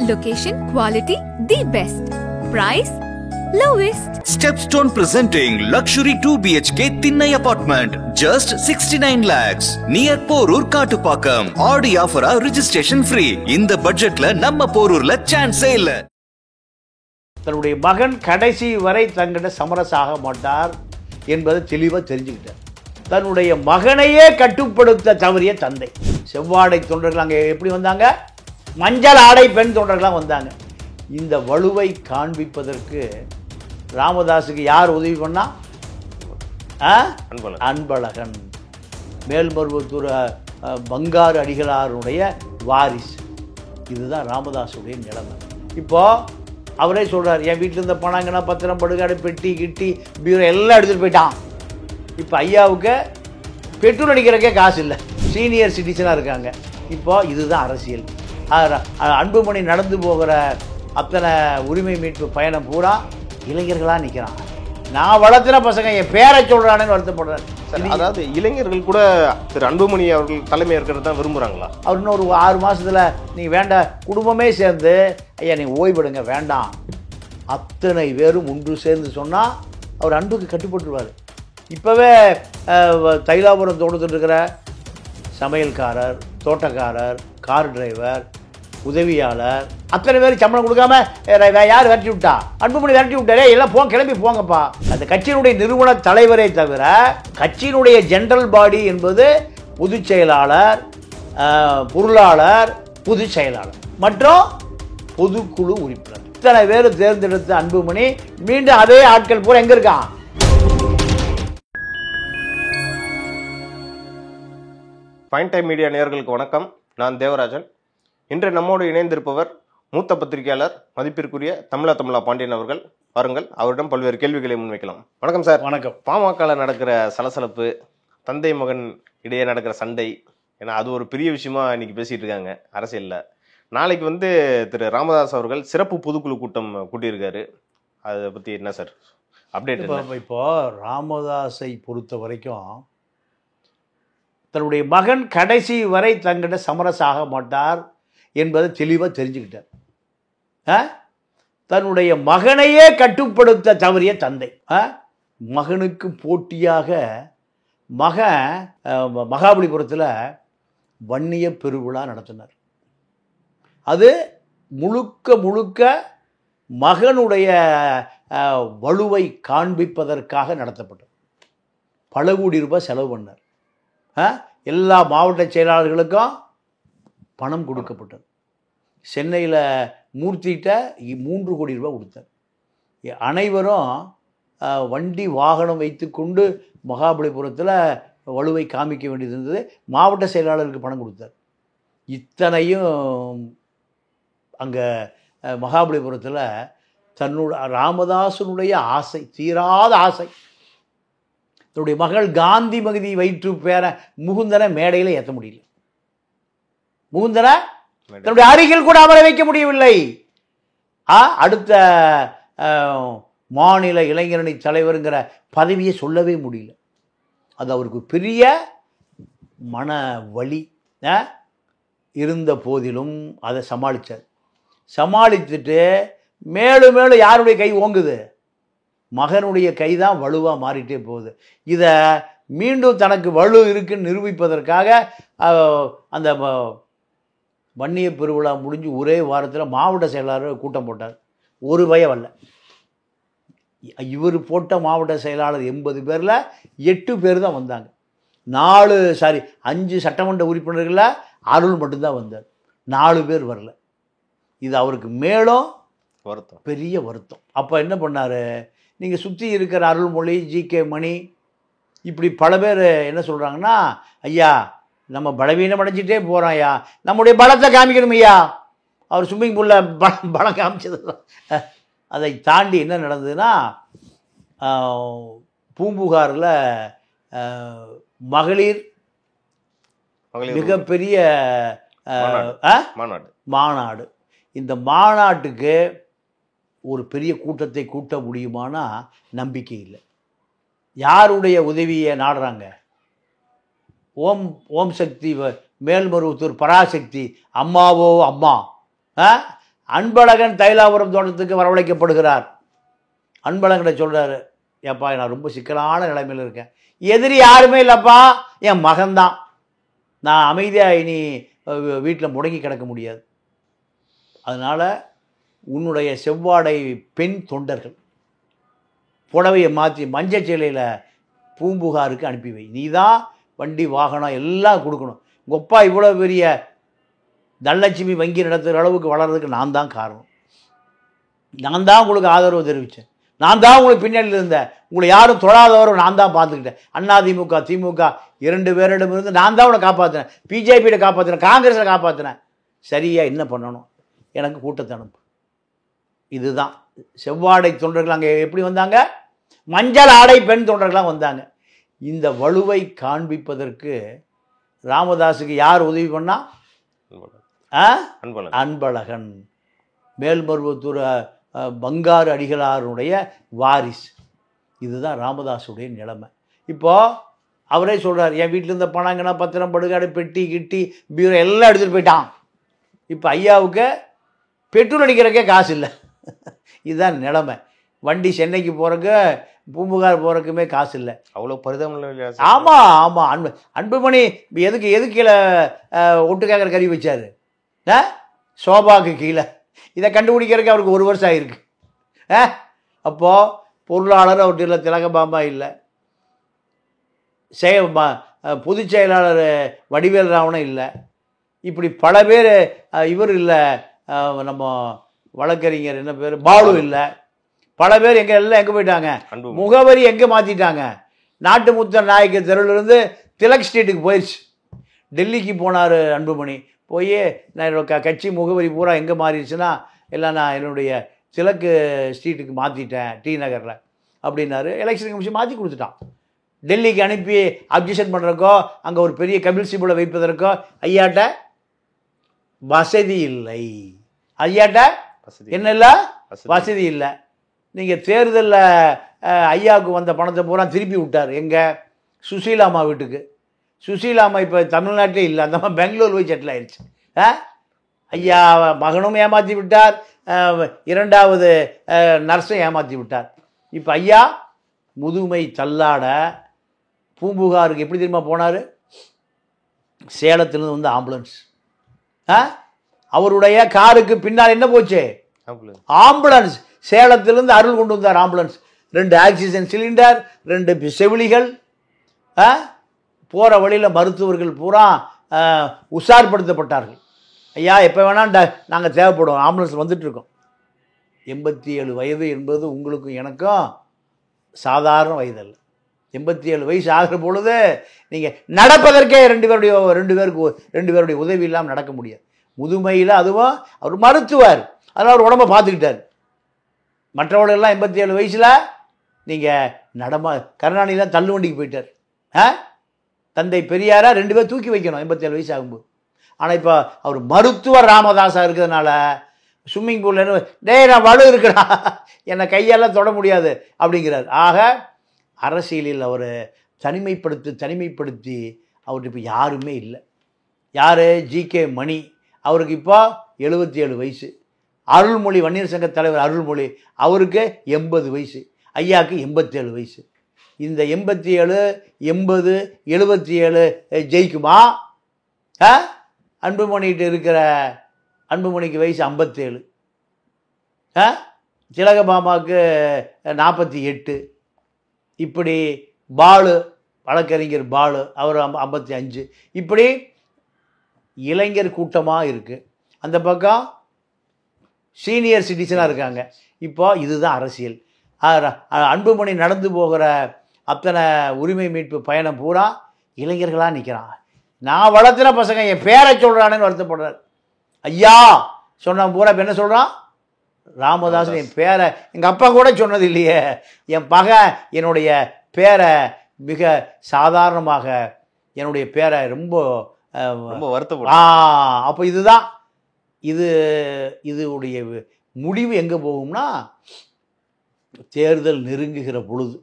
Location, quality, the best. Price, lowest. Stepstone presenting luxury 2 BHK Thinnai apartment, just 69 lakhs. Near Porur Kattupakam. Audi offer registration free. இந்த பட்ஜெட்ல நம்ம போரூர்ல சான்ஸே இல்ல. தன்னுடைய மகன் கடைசி வரை தங்கிட்ட சமரசாக மாட்டார் என்பதை தெளிவாக தெரிஞ்சுக்கிட்டார். தன்னுடைய மகனையே கட்டுப்படுத்த தவறிய தந்தை. செவ்வாடை தொண்டர்கள் அங்கே எப்படி வந்தாங்க? மஞ்சள் ஆடை பெண் தொண்டர்களாக வந்தாங்க. இந்த வலுவை காண்பிப்பதற்கு ராமதாஸுக்கு யார் உதவி பண்ணா? அன்பழகன், மேல்மருவத்தூர் பங்காரு அடிகளாருடைய வாரிசு. இதுதான் ராமதாஸுடைய நிலைமை. இப்போ அவரே சொல்கிறார், என் வீட்டில் இருந்த பணங்கன்னா பத்திரம், படுகாடு, பெட்டி கிட்டி, பீரோ எல்லாம் எடுத்துகிட்டு போயிட்டான். இப்போ ஐயாவுக்கு பெட்ரோல் அடிக்கிறக்கே காசு இல்லை, சீனியர் சிட்டிசனாக இருக்காங்க. இப்போ இதுதான் அரசியல். அன்புமணி நடந்து போகிற அத்தனை உரிமை மீட்பு பயணம் பூரா இளைஞர்களாக நிற்கிறான். நான் வளர்த்துன பசங்க என் பேரை சொல்கிறானேன்னு வருத்தப்படுறாரு. அதாவது இளைஞர்கள் கூட திரு அன்புமணி அவர்கள் தலைமை இருக்கிறது தான் விரும்புகிறாங்களா? அவர் இன்னும் ஒரு 6 மாதத்தில் நீங்கள் வேண்டாம், குடும்பமே சேர்ந்து ஐயா நீங்கள் ஓய்வெடுங்க வேண்டாம், அத்தனை பேரும் ஒன்று சேர்ந்து சொன்னால் அவர் அன்புக்கு கட்டுப்பட்டுருவார். இப்போவே தைலாபுரம் தோட்டத்தில் இருக்கிற சமையல்காரர், தோட்டக்காரர், கார் டிரைவர், உதவியாளர் அத்தனை பேர் சம்பளம் கொடுக்காம யார் விரட்டி விட்டா? அன்புமணி விரட்டி விட்டாரே, எல்லாம் கிளம்பி போங்கப்பா. அந்த கட்சியினுடைய நிறுவன தலைவரை தவிர கட்சியினுடைய ஜெனரல் பாடி என்பது பொதுச் செயலாளர், பொருளாளர், பொதுச் செயலாளர் மற்றும் பொதுக்குழு உறுப்பினர். இத்தனை பேர் தேர்ந்தெடுத்த அன்புமணி மீண்டும் அதே ஆட்கள் பூரா எங்க இருக்கான்? பாயிண்ட் டைம் மீடியா நேயர்களுக்கு வணக்கம். நான் தேவராஜன். இன்று நம்மோடு இணைந்திருப்பவர் மூத்த பத்திரிகையாளர் மதிப்பிற்குரிய தமிழா பாண்டியன் அவர்கள். வாருங்கள், அவரிடம் பல்வேறு கேள்விகளை முன்வைக்கலாம். வணக்கம் சார். வணக்கம். பாமகவில் நடக்கிற சலசலப்பு, தந்தை மகன் இடையே நடக்கிற சண்டை, ஏன்னா அது ஒரு பெரிய விஷயமா இன்னைக்கு பேசிட்டு இருக்காங்க அரசியல்ல. நாளைக்கு திரு ராமதாஸ் அவர்கள் சிறப்பு பொதுக்குழு கூட்டம் கூட்டியிருக்காரு. அதை பத்தி என்ன சார் அப்டேட்? இப்போ ராமதாஸை பொறுத்த வரைக்கும் தன்னுடைய மகன் கடைசி வரை தங்கிட்ட சமரசாக மாட்டார் என்பதை தெளிவாக தெரிஞ்சுக்கிட்டார். தன்னுடைய மகனையே கட்டுப்படுத்த தவறிய தந்தை. மகனுக்கு போட்டியாக மகாபலிபுரத்தில் வன்னிய பெருவிழா நடத்தினார். அது முழுக்க மகனுடைய வலுவை காண்பிப்பதற்காக நடத்தப்பட்டது. பல கோடி ரூபாய் செலவு பண்ணார். எல்லா மாவட்ட செயலாளர்களுக்கும் பணம் கொடுக்கப்பட்டது. சென்னையில் மூர்த்திகிட்ட 3 கோடி ரூபாய் கொடுத்தார். அனைவரும் வண்டி வாகனம் வைத்து கொண்டு மகாபலிபுரத்தில் வலுவை காமிக்க வேண்டியது இருந்தது. மாவட்ட செயலாளருக்கு பணம் கொடுத்தார். இத்தனையும் அங்கே மகாபலிபுரத்தில் ராமதாசனுடைய ஆசை, தீராத ஆசை. தன்னுடைய மகள் காந்தி மகதி வயிற்று பேர முகுந்தனை மேடையில் ஏற்ற முடியல. முகுந்தனை தன்னுடைய அருகில் கூட அமர வைக்க முடியவில்லை. அடுத்த மாநில இளைஞரணி தலைவருங்கிற பதவியை சொல்லவே முடியல. அது அவருக்கு பெரிய மன வலி இருந்த போதிலும் அதை சமாளித்துட்டு மேலும் யாருடைய கை ஓங்குது? மகனுடைய கைதான் வலுவாக மாறிட்டே போகுது. இதை மீண்டும் தனக்கு வலு இருக்குன்னு நிரூபிப்பதற்காக அந்த வன்னிய பெருவிழா முடிஞ்சு ஒரே வாரத்தில் மாவட்ட செயலாளர் கூட்டம் போட்டார். ஒரு பயம் வரல. இவர் போட்ட மாவட்ட செயலாளர் 80 பேரில் 8 பேர் தான் வந்தாங்க. 5 சட்டமன்ற உறுப்பினர்களில் அருள் மட்டும்தான் வந்தார். 4 பேர் வரல. இது அவருக்கு மேலும் பெரிய வருத்தம். அப்போ என்ன பண்ணார்? நீங்கள் சுற்றி இருக்கிற அருள்மொழி, ஜி.கே. மணி, இப்படி பல பேர் என்ன சொல்கிறாங்கன்னா, ஐயா நம்ம பலவீனம் அடைஞ்சிட்டே போகிறோம் ஐயா, நம்முடைய பலத்தை காமிக்கணும் ஐயா. அவர் ஸ்விம்மிங் பூலில் பலம் காமிச்சது. அதை தாண்டி என்ன நடந்ததுன்னா, பூம்புகாரில் மகளிர் மிகப்பெரிய மாநாடு. இந்த மாநாட்டுக்கு ஒரு பெரிய கூட்டத்தை கூட்ட முடியுமானா நம்பிக்கை இல்லை. யாருடைய உதவியை நாடுறாங்க? ஓம் சக்தி மேல்மருவத்தூர் பராசக்தி அம்மாவோ அம்மா அன்பழகன் தைலாபுரம் தோட்டத்துக்கு வரவழைக்கப்படுகிறார். அன்பழகனை சொல்கிறாரு, ஏப்பா நான் ரொம்ப சிக்கலான நிலைமையில் இருக்கேன், எதிரி யாருமே இல்லைப்பா, என் மகன்தான், நான் அமைதியாக இனி வீட்டில் முடங்கி கிடக்க முடியாது, அதனால் உன்னுடைய செவ்வாடை பெண் தொண்டர்கள் புடவையை மாற்றி மஞ்சள் சேலையில் பூம்புகாருக்கு அனுப்பி வை, நீ தான் வண்டி வாகனம் எல்லாம் கொடுக்கணும், உங்கள் அப்பா இவ்வளோ பெரிய தனலட்சுமி வங்கி நடத்துகிற அளவுக்கு வளர்கிறதுக்கு நான் தான் காரணம், நான் தான் உங்களுக்கு ஆதரவு தெரிவித்தேன், நான் தான் உங்களுக்கு பின்னாடியில் இருந்தேன், உங்களை யாரும் தொழாதவரும் நான் தான் பார்த்துக்கிட்டேன், அதிமுக திமுக 2 பேரிடமிருந்து நான் தான் உன்னை காப்பாற்றினேன், பிஜேபியிட காப்பாற்றினேன், காங்கிரஸில் காப்பாற்றினேன், சரியா என்ன பண்ணணும், எனக்கு கூட்டத்தை அனுப்பு. இதுதான் செவ்வாடை தொண்டர்கள் அங்கே எப்படி வந்தாங்க, மஞ்சள் ஆடை பெண் தொண்டர்களாக வந்தாங்க. இந்த வலுவை காண்பிப்பதற்கு ராமதாஸுக்கு யார் உதவி பண்ணா? அன்பழகன், மேல்மருவத்தூர் பங்காரு அடிகளாருடைய வாரிசு. இதுதான் ராமதாஸுடைய நிலைமை. இப்போது அவரே சொல்கிறார், என் வீட்டில் இருந்த பணங்கன்னா பத்திரம் படுகாடு பெட்டி கிட்டி பீரோ எல்லாம் எடுத்துகிட்டு போயிட்டான், இப்போ ஐயாவுக்கு பெட்ரோல் அடிக்கிறக்கே காசு இல்லை. இதுதான் நிலைமை. வண்டி சென்னைக்கு போகிறக்கு பூம்புகார் போகிறக்குமே காசு இல்லை. அவ்வளோ பரிதாபம். ஆமாம் ஆமாம். அன்புமணி எதுக்கு கீழே ஒட்டு கேட்குற கறி வச்சார், சோபாவுக்கு கீழே. இதை கண்டுபிடிக்கிறதுக்கு அவருக்கு 1 வருஷம் ஆகிருக்கு. அப்போது பொருளாளர் அவர்கிட்ட இல்லை, திலகபாமா இல்லை, பொதுச் செயலாளர் வடிவேல் ராவணன் இல்லை, இப்படி பல பேர், இவர் இல்லை, நம்ம வழக்கறிஞர் என்ன பேர் பாலு இல்லை, பல பேர் எல்லாம் எங்கே போயிட்டாங்க, முகவரி எங்கே மாற்றிட்டாங்க. நாட்டு முத்த நாயக்க தெருவிலிருந்து திலக் ஸ்ட்ரீட்டுக்கு போயிடுச்சு. டெல்லிக்கு போனார் அன்புமணி, போய் நான் என்னோட கட்சி முகவரி பூரா எங்கே மாறிடுச்சுன்னா எல்லாம் நான் என்னுடைய திலக்கு ஸ்ட்ரீட்டுக்கு மாற்றிட்டேன் டி நகரில் அப்படின்னாரு. எலெக்ஷன் கமிஷன் மாற்றி கொடுத்துட்டான். டெல்லிக்கு அனுப்பி அப்ஜெக்ஷன் பண்ணுறக்கோ அங்கே ஒரு பெரிய கபில் சிபிலை வைப்பதற்கோ ஐயாட்ட வசதி இல்லை. ஐயாட்ட என்ன இல்லை, வசதி இல்லை. நீங்கள் தேர்தலில் ஐயாவுக்கு வந்த பணத்தை பூரா திருப்பி விட்டார். எங்கே? சுசீலாமா வீட்டுக்கு. சுசீலாமா இப்போ தமிழ்நாட்டிலே இல்லை, அந்த மாதிரி பெங்களூர் போய் செட்டில் ஆயிடுச்சு. ஐயா மகனும் ஏமாற்றி விட்டார், 2வது நர்ஸும் ஏமாற்றி விட்டார். இப்போ ஐயா முதுமை தள்ளாட பூம்புகாருக்கு எப்படி தெரியுமா போனார்? சேலத்திலிருந்து வந்து ஆம்புலன்ஸ். அவருடைய காருக்கு பின்னால் என்ன போச்சு? ஆம்புலன்ஸ். சேலத்திலிருந்து அருள் கொண்டு வந்தார் ஆம்புலன்ஸ். 2 oxygen cylinder, 2 செவிலிகள். போகிற வழியில் மருத்துவர்கள் பூரா உஷார்படுத்தப்பட்டார்கள். ஐயா எப்போ வேணால் நாங்கள் தேவைப்படுவோம், ஆம்புலன்ஸ் வந்துட்டுருக்கோம். 87 வயது என்பது உங்களுக்கும் எனக்கும் சாதாரண வயதல்ல. 87 வயசு ஆகிற பொழுது நீங்கள் நடப்பதற்கே 2 பேருடைய உதவி இல்லாமல் நடக்க முடியாது. முதுமையில் அதுவும் அவர் மருத்துவர், அதனால் அவர் உடம்பை பார்த்துக்கிட்டார். மற்றவர்களெல்லாம் 87 வயசில் நீங்கள் கருணாநிதிலாம் தள்ளு வண்டிக்கு போயிட்டார். தந்தை பெரியாரா 2 பேர் தூக்கி வைக்கணும் 87 வயசு ஆகும்போது. ஆனால் இப்போ அவர் மருத்துவர் ராமதாஸாக இருக்கிறதுனால ஸ்விம்மிங் பூலில் நான் வலு இருக்கிறா, என்னை கையெல்லாம் தொட முடியாது அப்படிங்கிறார். ஆக அரசியலில் அவர் தனிமைப்படுத்தி அவருக்கு இப்போ யாருமே இல்லை. யார்? ஜிகே மணி, அவருக்கு இப்போ 77 வயசு. அருள்மொழி, வன்னியர் சங்க தலைவர் அருள்மொழி, அவருக்கு 80 வயசு. ஐயாவுக்கு 87 வயசு. இந்த 87, 80, 77 ஜெயிக்குமா? அன்புமணிகிட்ட இருக்கிற அன்புமணிக்கு வயசு 57, திலகபாமாவுக்கு 48, இப்படி பாலு வழக்கறிஞர் பாலு அவர் 55, இப்படி இளைஞர் கூட்டமாக இருக்குது. அந்த பக்கம் சீனியர் சிட்டிசனாக இருக்காங்க. இப்போ இதுதான் அரசியல். அன்புமணி நடந்து போகிற அத்தனை உரிமை மீட்பு பயணம் பூரா இளைஞர்களாக நிற்கிறான். நான் வளர்த்துன பசங்க என் பேரை சொல்கிறானேன்னு வருத்தப்படுறார். ஐயா சொன்ன பூரா இப்போ என்ன சொல்கிறான்? ராமதாஸ் என் பேரை எங்கள் அப்பா கூட சொன்னது இல்லையே, என் பகன் என்னுடைய பேரை மிக சாதாரணமாக என்னுடைய பேரை ரொம்ப வருத்தப்படும். அப்போ இதுதான் இதுடைய முடிவு எங்கே போகும்னா, தேர்தல் நெருங்குகிற பொழுது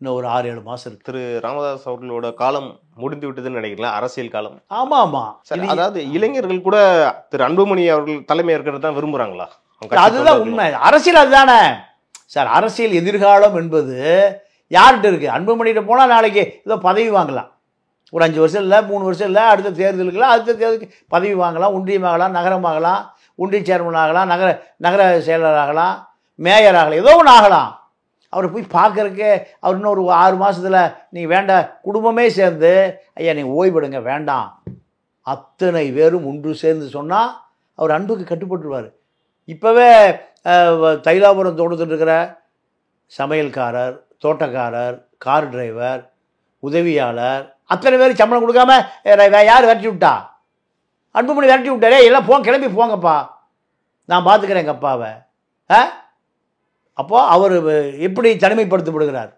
இன்னும் ஒரு 6-7 மாதம் இருக்கு. திரு ராமதாஸ் அவர்களோட காலம் முடிந்து விட்டதுன்னு நினைக்கிறேன் அரசியல் காலம். ஆமா ஆமா சார், அதாவது இளைஞர்கள் கூட திரு அன்புமணி அவர்கள் தலைமை இருக்கிறது தான் விரும்புறாங்களா? அதுதான் உண்மை. அரசியல் அதுதானே சார். அரசியல் எதிர்காலம் என்பது யார்கிட்ட இருக்கு? அன்புமணிகிட்ட போனால் நாளைக்கு ஏதோ பதவி வாங்கலாம். ஒரு 5 வருஷம் இல்லை, 3 வருஷம் இல்லை, அடுத்த தேர்தலுக்குலாம் அடுத்த தேர்தலுக்கு பதவி வாங்கலாம். ஒன்றியமாகலாம், நகரமாகலாம், ஒன்றிய சேர்மன் ஆகலாம், நகர செயலர் ஆகலாம், மேயர் ஆகலாம், ஏதோ ஒன்று ஆகலாம். அவரை போய் பார்க்கறக்கு அவர் இன்னும் ஒரு 6 மாதத்தில் நீங்கள் வேண்டாம், குடும்பமே சேர்ந்து ஐயா நீங்கள் ஓய்வெடுங்க வேண்டாம், அத்தனை பேரும் ஒன்று சேர்ந்து சொன்னால் அவர் அன்புக்கு கட்டுப்பட்டுருவார். இப்போவே தைலாபுரம் தோட்டத்தில் இருக்கிற சமையல்காரர், தோட்டக்காரர், கார் டிரைவர், உதவியாளர் அத்தனை பேர் சம்பளம் கொடுக்காம யார் விரட்டி விட்டா? அன்புமணி விரட்டி விட்டாரே. எல்லாம் கிளம்பி போங்கப்பா, நான் பார்த்துக்கிறேன் எங்கள் அப்பாவை. அப்போ அவர் எப்படி தனிமைப்படுத்தப்படுகிறார்?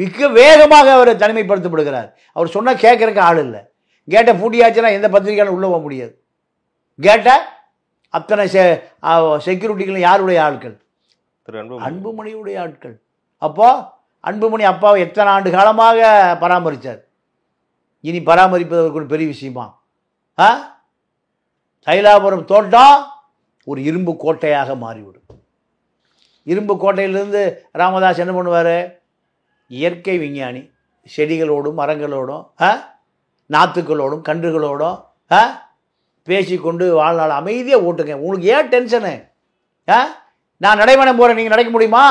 மிக வேகமாக அவர் தனிமைப்படுத்தப்படுகிறார். அவர் சொன்னால் கேட்கறதுக்கு ஆள் இல்லை. கேட்டை பூட்டியாச்சுன்னா எந்த பத்திரிகையாலும் உள்ளே போக முடியாது. கேட்ட அத்தனை செக்யூரிட்டிகளும் யாருடைய ஆட்கள்? அன்புமணியுடைய ஆட்கள். அப்போ அன்புமணி அப்பாவை எத்தனை ஆண்டு காலமாக பராமரித்தார். இனி பராமரிப்பதற்கு ஒரு பெரிய விஷயமா? தைலாபுரம் தோட்டம் ஒரு இரும்பு கோட்டையாக மாறிவிடும். இரும்பு கோட்டையிலிருந்து ராமதாஸ் என்ன பண்ணுவார்? இயற்கை விஞ்ஞானி, செடிகளோடும் மரங்களோடும் நாற்றுகளோடும் கன்றுகளோடும் பேசிக்கொண்டு வாழ்நாள் அமைதியாக ஓட்டுங்க. உங்களுக்கு ஏன் டென்ஷனு? நான் நடைமணம் போகிறேன், நீங்கள் நடக்க முடியுமா?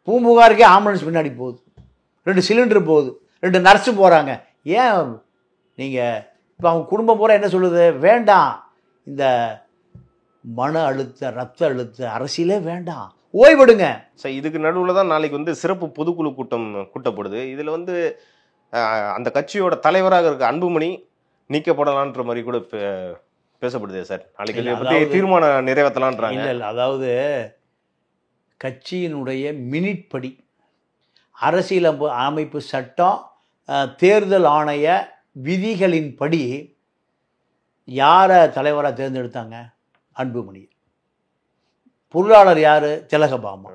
பூம்புகாருக்கே ஆம்புலன்ஸ் பின்னாடி போகுது, 2 சிலிண்டர் போகுது, 2 நர்ஸு போகிறாங்க. ஏன் நீங்கள் இப்போ அவங்க குடும்பம் பூரா என்ன சொல்லுது? வேண்டாம், இந்த மன அழுத்த ரத்த அழுத்த அரசியலே வேண்டாம், ஓய்வெடுங்க. சார், இதுக்கு நடுவில் தான் நாளைக்கு வந்து சிறப்பு பொதுக்குழு கூட்டம் கூட்டப்படுது. இதில் வந்து அந்த கட்சியோட தலைவராக இருக்க அன்புமணி நீக்கப்படலான்ற மாதிரி கூட பேசப்படுது சார். நாளைக்கு தீர்மானம் நிறைவேற்றலான்றாங்க. இல்லை, அதாவது கட்சியினுடைய மினிட் படி, அரசியல் அமைப்பு சட்டம், தேர்தல் ஆணைய விதிகளின் படி யாரை தலைவராக தேர்ந்தெடுத்தாங்க? அன்புமணி. பொருளாளர் யார்? திலகபாமா.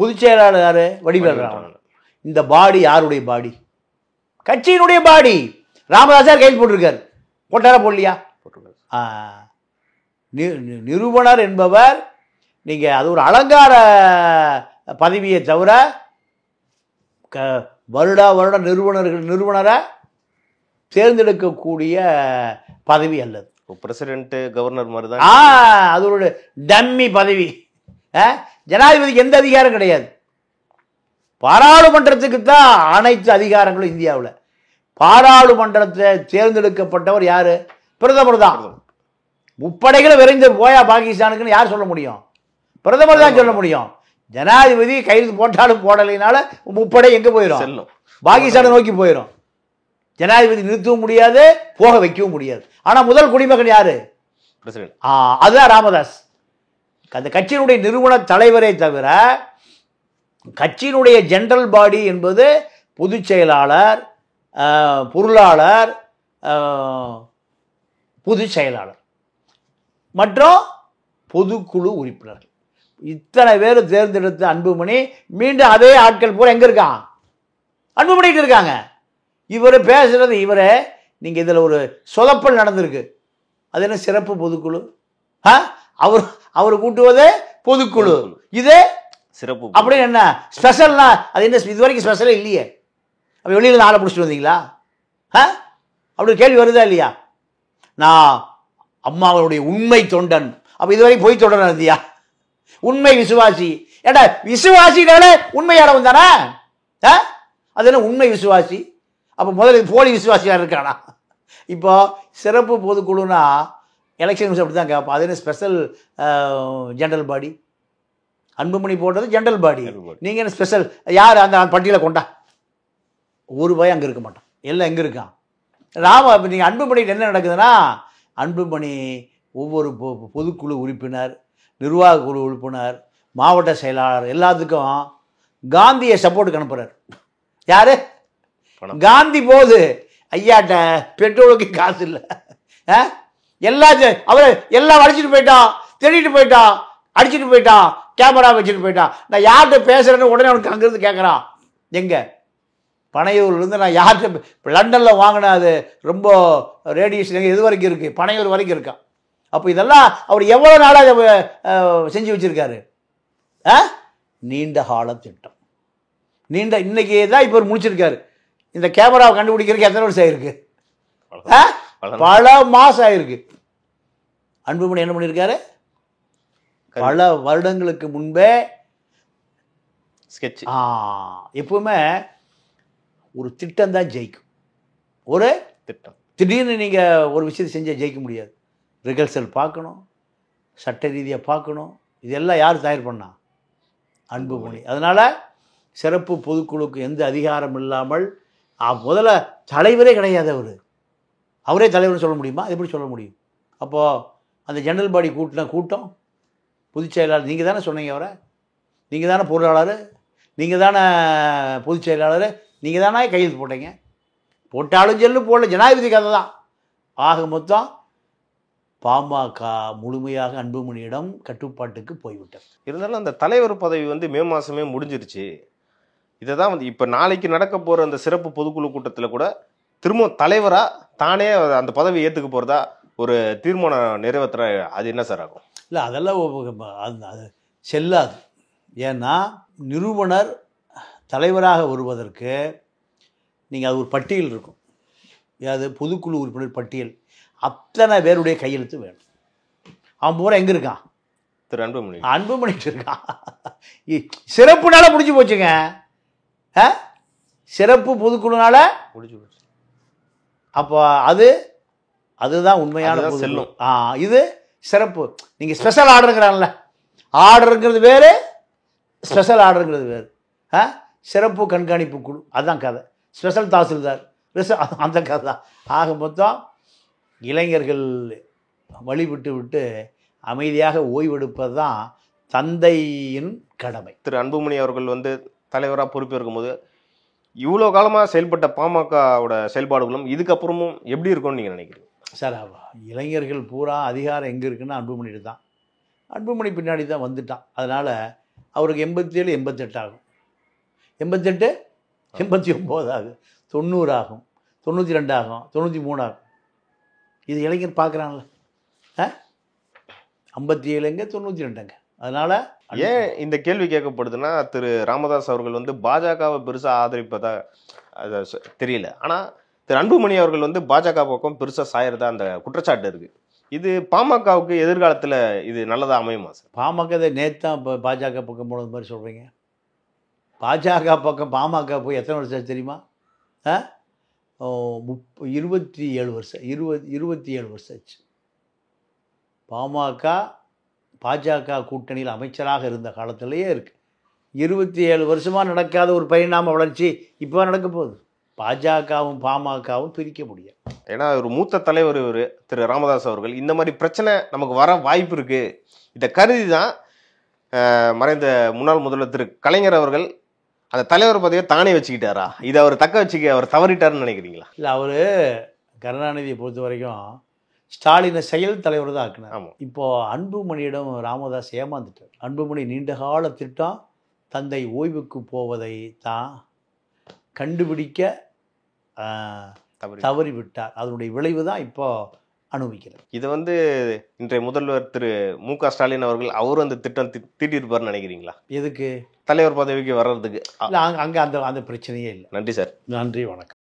பொதுச் செயலாளர் யார்? வடிவேல் ராமன். இந்த பாடி யாருடைய பாடி? கட்சியினுடைய பாடி. ராமதாசார் கையில் போட்டிருக்கார். போட்டாரா போடலையா? நிறுவனர் என்பவர் நீங்கள் அது ஒரு அலங்கார பதவியை தவிர வருடம் நிறுவனரை தேர்ந்தெடுக்கக்கூடிய பதவி அல்லது. பிரசிடென்ட், கவர்னர் மாதிரி தான். அது ஒரு டம்மி பதவி. ஜனாதிபதிக்கு எந்த அதிகாரம் கிடையாது. பாராளுமன்றத்துக்கு தான் அனைத்து அதிகாரங்களும் இந்தியாவில். பாராளுமன்றத்தை தேர்ந்தெடுக்கப்பட்டவர் யாரு? பிரதமர் தான். முப்படைகளை விரைந்து போயா பாகிஸ்தானுக்குன்னு யார் சொல்ல முடியும்? பிரதமர் தான் சொல்ல முடியும். ஜனாதிபதி கைது போட்டாலும் போடலைனால முப்படை எங்கே போயிடும்? பாகிஸ்தானை நோக்கி போயிடும். ஜனாதிபதி நிறுத்தவும் முடியாது, போக வைக்கவும் முடியாது. ஆனால் முதல் குடிமகன் யாரு? அதுதான் ராமதாஸ். அந்த கட்சியினுடைய நிறுவன தலைவரை தவிர கட்சியினுடைய ஜெனரல் பாடி என்பது பொதுச் செயலாளர், பொருளாளர், பொதுச் செயலாளர் மற்றும் பொதுக்குழு உறுப்பினர்கள். இத்தனை பேர் தேர்ந்தெடுத்த அன்புமணி மீண்டும் அதே ஆட்கள் பூரா எங்கே இருக்கான்? அன்புமணிட்டு இருக்காங்க. இவர் பேசுறது இவரே. நீங்கள் இதில் ஒரு சொதப்பல் நடந்திருக்கு. அது என்ன சிறப்பு பொதுக்குழு? அவர் கூட்டுவதே பொதுக்குழு, இது சிறப்பு. அப்படின்னு என்ன ஸ்பெஷல்னா அது என்ன? இது வரைக்கும் ஸ்பெஷலே இல்லையே. அப்போ வெளியில் ஆளை பிடிச்சிட்டு வந்தீங்களா? அப்படி கேள்வி வருதா இல்லையா? நான் அம்மாவுடைய உண்மை தொண்டன். அப்போ இதுவரைக்கும் பொய் தொண்டன் இருந்தியா? உண்மை விசுவாசி. ஏடா விசுவாசினாலே உண்மையானவன் தானே? அது என்ன உண்மை விசுவாசி? அப்போ முதல்ல போலி விசுவாசியாக இருக்கானா? இப்போ சிறப்பு பொதுக்குழுனா எலெக்ஷன் அப்படி தான் கேட்போம். அது என்ன ஸ்பெஷல் ஜெனரல் பாடி? அன்புமணி போட்டது ஜெனரல் பாடி. நீங்கள் என்ன ஸ்பெஷல்? யார் அந்த பட்டியலை கொண்டா? ஒரு பயம் அங்கே இருக்க மாட்டான், எல்லாம் எங்கே இருக்கான்? இப்போ நீங்கள் அன்புமணிக்கு என்ன நடக்குதுன்னா, அன்புமணி ஒவ்வொரு பொதுக்குழு உறுப்பினர், நிர்வாக குழு உறுப்பினர், மாவட்ட செயலாளர் எல்லாத்துக்கும் காந்தியை சப்போர்ட்டுக்கு அனுப்புகிறார். யார்? காந்தி போது ஐயாட்ட பெட்ரோலுக்கு காசு இல்லை, அவர் எல்லாம் அடிச்சுட்டு போயிட்டான், திருடிட்டு போயிட்டான், அடிச்சுட்டு போயிட்டான், கேமரா வச்சுட்டு போயிட்டான். நான் யார்கிட்ட பேசுகிறேன்னு உடனே அவனுக்கு அங்கேருந்து கேட்குறான். எங்கே பனையூர்லேருந்து நான் யார்கிட்ட இப்போ லண்டனில் வாங்கின அது ரொம்ப ரேடியேஷன் எது வரைக்கும் இருக்குது, பனையூர் வரைக்கும் இருக்கான். அப்போ இதெல்லாம் அவர் எவ்வளோ நாளாக செஞ்சு வச்சுருக்காரு? நீண்ட கால திட்டம். இன்னைக்கு தான் இப்போ முடிச்சிருக்காரு. இந்த கேமராவை கண்டுபிடிக்கிறதுக்கு எத்தனை வருஷம் ஆயிருக்கு? பல மாதம் ஆயிருக்கு. அன்புமணி என்ன பண்ணியிருக்காரு? பல வருடங்களுக்கு முன்பே ஸ்கெட்ச். எப்பவுமே ஒரு திட்டம் தான் ஜெயிக்கும். ஒரு திட்டம் திடீர்னு நீங்கள் ஒரு விஷயத்தை செஞ்சால் ஜெயிக்க முடியாது. ரிகர்சல் பார்க்கணும், சட்ட ரீதியாக பார்க்கணும். இதெல்லாம் யார் தயார் பண்ணா? அன்புமணி. அதனால் சிறப்பு பொதுக்குழுக்கு எந்த அதிகாரம் இல்லாமல் முதல்ல தலைவரே கிடையாது. அவரே தலைவர்னு சொல்ல முடியுமா? எப்படி சொல்ல முடியும்? அப்போது அந்த ஜெனரல் பாடி கூட்டம் பொதுச் செயலாளர் நீங்கள் தானே சொன்னீங்க. அவரை நீங்கள் தானே பொருளாளர், நீங்கள் தானே பொதுச் செயலாளர், நீங்கள் தானே கையெழுத்து போட்டீங்க. போட்டாலும் செல்லு, போடல ஜனாதிபதி கதை தான். ஆக மொத்தம் பாமக முழுமையாக அன்புமணியிடம் கட்டுப்பாட்டுக்கு போய்விட்டார். இருந்தாலும் அந்த தலைவர் பதவி வந்து மே மாதமே முடிஞ்சிருச்சு. இதை தான் வந்து இப்போ நாளைக்கு நடக்க போகிற அந்த சிறப்பு பொதுக்குழு கூட்டத்தில் கூட திரும்ப தலைவராக தானே அந்த பதவி ஏற்றுக்க போகிறதா ஒரு தீர்மானம் நிறைவேற்ற, அது என்ன சார் ஆகும்? இல்லை, அதெல்லாம் அது செல்லாது. ஏன்னா நிறுவனர் தலைவராக வருவதற்கு நீங்கள் அது ஒரு பட்டியல் இருக்கும். அது பொதுக்குழு உறுப்பினர் பட்டியல். அத்தனை பேருடைய கையெழுத்து வேணும். அவன் பூரா எங்கே இருக்கான்? திரு அன்புமணி. அன்புமணிட்டு இருக்கான். சிறப்புனால முடிஞ்சு போச்சுங்க. சிறப்பு பொதுக்குழுனால முடிஞ்சு போச்சு. அப்போ அதுதான் உண்மையான செல்லும். இது சிறப்பு. நீங்கள் ஸ்பெஷல் ஆர்டருங்கிறான்ல, ஆர்டருங்கிறது வேறு, ஸ்பெஷல் ஆர்டருங்கிறது வேறு. சிறப்பு கண்காணிப்பு குழு அதுதான் கதை. ஸ்பெஷல் தாசில்தார் அந்த கதை தான். ஆக மொத்தம் இளைஞர்கள் வழிவிட்டு விட்டு அமைதியாக ஓய்வெடுப்பது தான் தந்தையின் கடமை. திரு அன்புமணி அவர்கள் வந்து தலைவராக பொறுப்பேற்கும் போது இவ்வளோ காலமாக செயல்பட்ட பாமகவோட செயல்பாடுகளும் இதுக்கப்புறமும் எப்படி இருக்கும்னு நீங்கள் நினைக்கிறீங்க சார்? இளைஞர்கள் பூரா அதிகாரம் எங்கே இருக்குன்னா அன்புமணிட்டு தான். அன்புமணி பின்னாடி தான் வந்துட்டான். அதனால் அவருக்கு 87 88 ஆகும், 88 89 ஆகும், 90 ஆகும், 92 ஆகும், 93 ஆகும். இது இளைஞர் பார்க்குறான்ல. 57ங்க 92ங்க. அதனால் ஏன் இந்த கேள்வி கேட்கப்படுதுன்னா, திரு ராமதாஸ் அவர்கள் வந்து பாஜகவை பெருசாக ஆதரிப்பதா அது தெரியல. ஆனால் திரு அன்புமணி அவர்கள் வந்து பாஜக பக்கம் பெருசாக சாயறதா அந்த குற்றச்சாட்டு இருக்குது. இது பாமகவுக்கு எதிர்காலத்தில் இது நல்லதாக அமையுமா சார்? பாமக நேற்று தான் இப்போ பாஜக பக்கம் போனது மாதிரி சொல்கிறீங்க. பாஜக பக்கம் பாமக போய் எத்தனை வருஷம் தெரியுமா? 27 வருஷம், 27 வருஷம் ஆச்சு. பாஜக கூட்டணியில் அமைச்சராக இருந்த காலத்திலேயே இருக்குது. 27 வருஷமாக நடக்காத ஒரு பரிணாம வளர்ச்சி இப்போ நடக்க போகுது. பாஜகவும் பாமகவும் பிரிக்க முடியாது. ஏன்னா ஒரு மூத்த தலைவர் இவர் திரு ராமதாஸ் அவர்கள் இந்த மாதிரி பிரச்சனை நமக்கு வர வாய்ப்பு இருக்குது. இதை கருதி தான் மறைந்த முன்னாள் முதல்வர் திரு கலைஞர் அவர்கள் அந்த தலைவர் பதவியை தானே வச்சுக்கிட்டாரா? இதை அவர் தக்க வச்சுக்க அவர் தவறிட்டாருன்னு நினைக்கிறீங்களா? இல்லை, அவர் கருணாநிதியை பொறுத்த வரைக்கும் ஸ்டாலினை செயல் தலைவர் தான் ஆக்கினார். ஆமாம். இப்போது அன்புமணியிடம் ராமதாஸ் ஏமாந்துட்டார். அன்புமணி நீண்டகால திட்டம் தந்தை ஓய்வுக்கு போவதை தான் கண்டுபிடிக்க தவறிவிட்டார். அதனுடைய விளைவு தான் இப்போ அனுபவிக்கிறார். இதை வந்து இன்றைய முதல்வர் திரு மு.க. ஸ்டாலின் அவர்கள் அவரும் அந்த திட்டம் தீட்டியிருப்பார்னு நினைக்கிறீங்களா? எதுக்கு? தலைவர் பதவிக்கு வர்றதுக்கு. இல்லை, அங்கே அந்த பிரச்சனையே இல்லை. நன்றி சார். நன்றி, வணக்கம்.